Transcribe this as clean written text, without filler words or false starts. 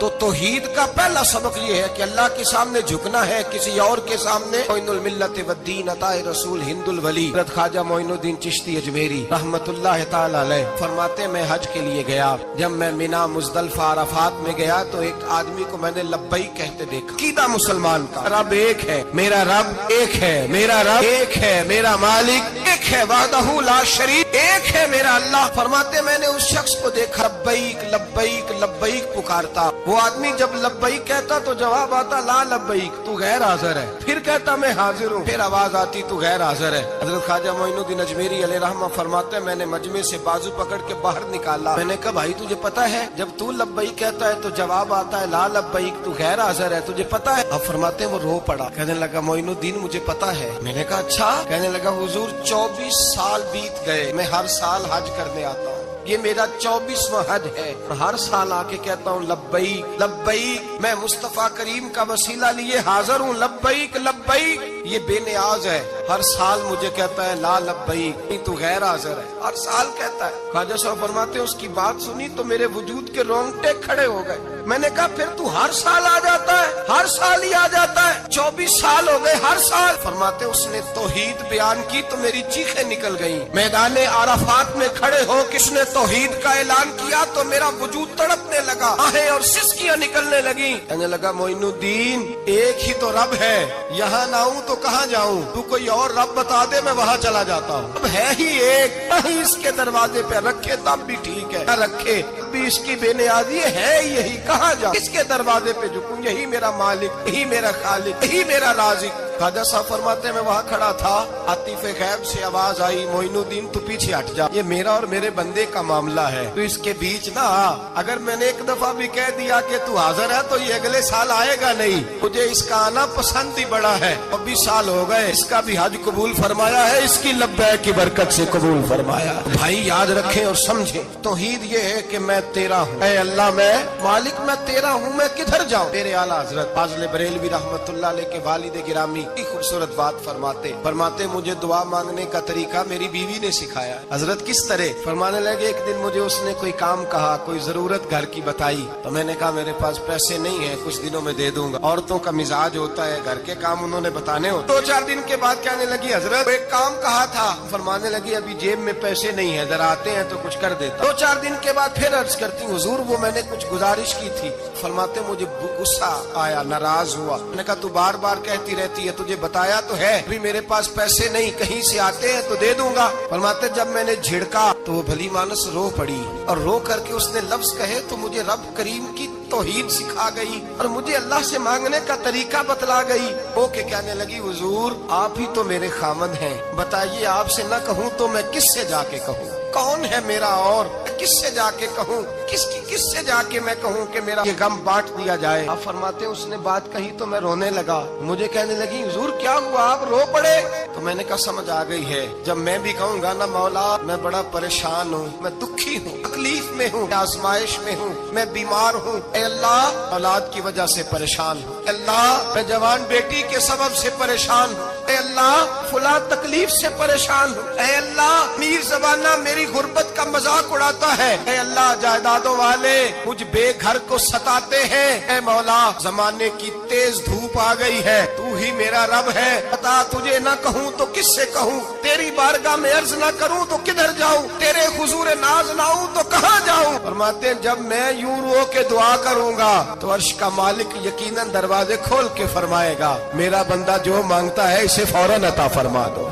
تو توحید کا پہلا سبق یہ ہے کہ اللہ کے سامنے جھکنا ہے، کسی اور کے سامنے۔ معین الملت والدین عطا رسول ہند الولی حضرت خواجہ معین الدین چشتی اجمیری رحمت اللہ تعالی علیہ فرماتے میں حج کے لیے گیا، جب میں مینا مزدلفہ عرفات میں گیا تو ایک آدمی کو میں نے لبیک کہتے دیکھا۔ عقیدہ مسلمان کا رب ایک ہے، میرا رب ایک ہے، میرا رب ایک ہے، میرا مالک ایک ہے، وحدہ لا شریک ایک ہے میرا اللہ۔ فرماتے میں نے اس شخص کو دیکھا لبیک لبیک لبیک پکارتا، وہ آدمی جب لبیک کہتا تو جواب آتا لا لبیک، تو غیر حاضر ہے، پھر کہتا میں حاضر ہوں، پھر آواز آتی تو غیر حاضر ہے۔ حضرت خواجہ معین الدین اجمیری علیہ رحمہ فرماتے میں نے مجمع سے بازو پکڑ کے باہر نکالا، میں نے کہا بھائی تجھے پتا ہے جب تو لبیک کہتا ہے تو جواب آتا ہے لا لبیک، تو غیر حاضر ہے، تجھے پتا ہے؟ اب فرماتے وہ رو پڑا، کہنے لگا معین الدین مجھے پتا ہے۔ میں نے کہا اچھا؟ کہنے لگا حضور 24 سال بیت گئے، میں ہر سال حج کرنے آتا ہوں، یہ میرا 24واں حج ہے، اور ہر سال آ کے کہتا ہوں لبیک لبیک، میں مصطفیٰ کریم کا وسیلہ لیے حاضر ہوں، لبیک لبیک۔ یہ بے نیاز ہے، ہر سال مجھے کہتا ہے لا لبیک، تو غیر حاضر ہے، ہر سال کہتا ہے۔ خواجہ صاحب فرماتے ہیں اس کی بات سنی تو میرے وجود کے رونگٹے کھڑے ہو گئے۔ میں نے کہا پھر تو ہر سال آ جاتا ہے، ہر سال ہی آ جاتا ہے، 24 سال ہو گئے ہر سال۔ فرماتے اس نے توحید بیان کی تو میری چیخیں نکل گئیں، میدان عرفات میں کھڑے ہو کس نے توحید کا اعلان کیا تو میرا وجود تڑپنے لگا، آہیں اور سسکیاں نکلنے لگیں۔ کہنے لگا معین الدین ایک ہی تو رب ہے، یہاں نہ ہوں تو کہاں جاؤں، تو کوئی اور رب بتا دے میں وہاں چلا جاتا ہوں، اب ہے ہی ایک، کہیں اس کے دروازے پہ رکھے تب بھی ٹھیک ہے، نہ رکھے بھی اس کی بے نیازی ہے یہی، کہاں جاؤں، اس کے دروازے پہ جھکوں، یہی میرا مالک، یہی میرا خالق، یہی میرا رازق۔ خواجہ صاحب فرماتے میں وہاں کھڑا تھا، عاطف غیب سے آواز آئی معین الدین تو پیچھے ہٹ جا، یہ میرا اور میرے بندے کا معاملہ ہے، تو اس کے بیچ نہ آ، اگر میں نے ایک دفعہ بھی کہہ دیا کہ تو حاضر ہے تو یہ اگلے سال آئے گا نہیں، مجھے اس کا آنا پسند ہی بڑا ہے، 24 سال ہو گئے، اس کا بھی حج قبول فرمایا ہے، اس کی لبیک کی برکت سے قبول فرمایا۔ بھائی یاد رکھیں اور سمجھیں، توحید یہ ہے کہ میں تیرا ہوں، اے اللہ میں مالک میں تیرا ہوں، میں کدھر جاؤں؟ میرے اعلیٰ حضرت فاضل بریلوی رحمت اللہ علیہ کے والد گرامی کی خوبصورت بات فرماتے مجھے دعا مانگنے کا طریقہ میری بیوی نے سکھایا۔ حضرت کس طرح؟ فرمانے لگے ایک دن مجھے اس نے کوئی کام کہا، کوئی ضرورت گھر کی بتائی، تو میں نے کہا میرے پاس پیسے نہیں ہیں، کچھ دنوں میں دے دوں گا، عورتوں کا مزاج ہوتا ہے گھر کے کام انہوں نے بتانے ہوتے۔ 2-4 دن کے بعد کہنے لگی حضرت ایک کام کہا تھا، فرمانے لگی ابھی جیب میں پیسے نہیں ہیں، ذرا آتے ہیں تو کچھ کر دیتا۔ 2-4 دن کے بعد پھر عرض کرتی حضور وہ میں نے کچھ گزارش کی تھی، فرماتے مجھے غصہ آیا، ناراض ہوا، میں نے کہا تو بار بار کہتی رہتی ہے، تجھے بتایا تو ہے ابھی میرے پاس پیسے نہیں، کہیں سے آتے ہیں تو دے دوں گا۔ فرماتے جب میں نے جھڑکا تو وہ بھلی مانس رو پڑی، اور رو کر کے اس نے لفظ کہے تو مجھے رب کریم کی توحید سکھا گئی اور مجھے اللہ سے مانگنے کا طریقہ بتلا گئی۔ وہ کہ کہنے لگی حضور آپ ہی تو میرے خامد ہیں، بتائیے آپ سے نہ کہوں تو میں کس سے جا کے کہوں؟ کون ہے میرا اور کس سے جا کے کہوں؟ کس سے جا کے میں کہوں کہ میرا یہ غم بانٹ دیا جائے؟ آپ فرماتے اس نے بات کہی تو میں رونے لگا، مجھے کہنے لگی حضور کیا ہوا آپ رو پڑے؟ تو میں نے کہا سمجھ آ گئی ہے، جب میں بھی کہوں گا نا مولا میں بڑا پریشان ہوں، میں دکھی ہوں، تکلیف میں ہوں، آزمائش میں ہوں، میں بیمار ہوں، اے اللہ اولاد کی وجہ سے پریشان ہوں، اے اللہ میں جوان بیٹی کے سبب سے پریشان ہوں، اے اللہ فلاں تکلیف سے پریشان ہوں، اے اللہ میر زبانہ میری غربت کا مذاق اڑاتا ہے، اے اللہ جائیدادوں والے مجھ بے گھر کو ستاتے ہیں، اے مولا زمانے کی تیز دھوپ آ گئی ہے، تو ہی میرا رب ہے، بتا تجھے نہ کہوں تو کس سے کہوں، تیری بارگاہ میں عرض نہ کروں تو کدھر جاؤں، تیرے حضور ناز نہ ہوں تو کہاں جاؤں؟ فرماتے ہیں جب میں یوں رو کے دعا کروں گا تو عرش کا مالک یقیناً دروازے کھول کے فرمائے گا میرا بندہ جو مانگتا ہے اسے فوراً عطا فرما دو۔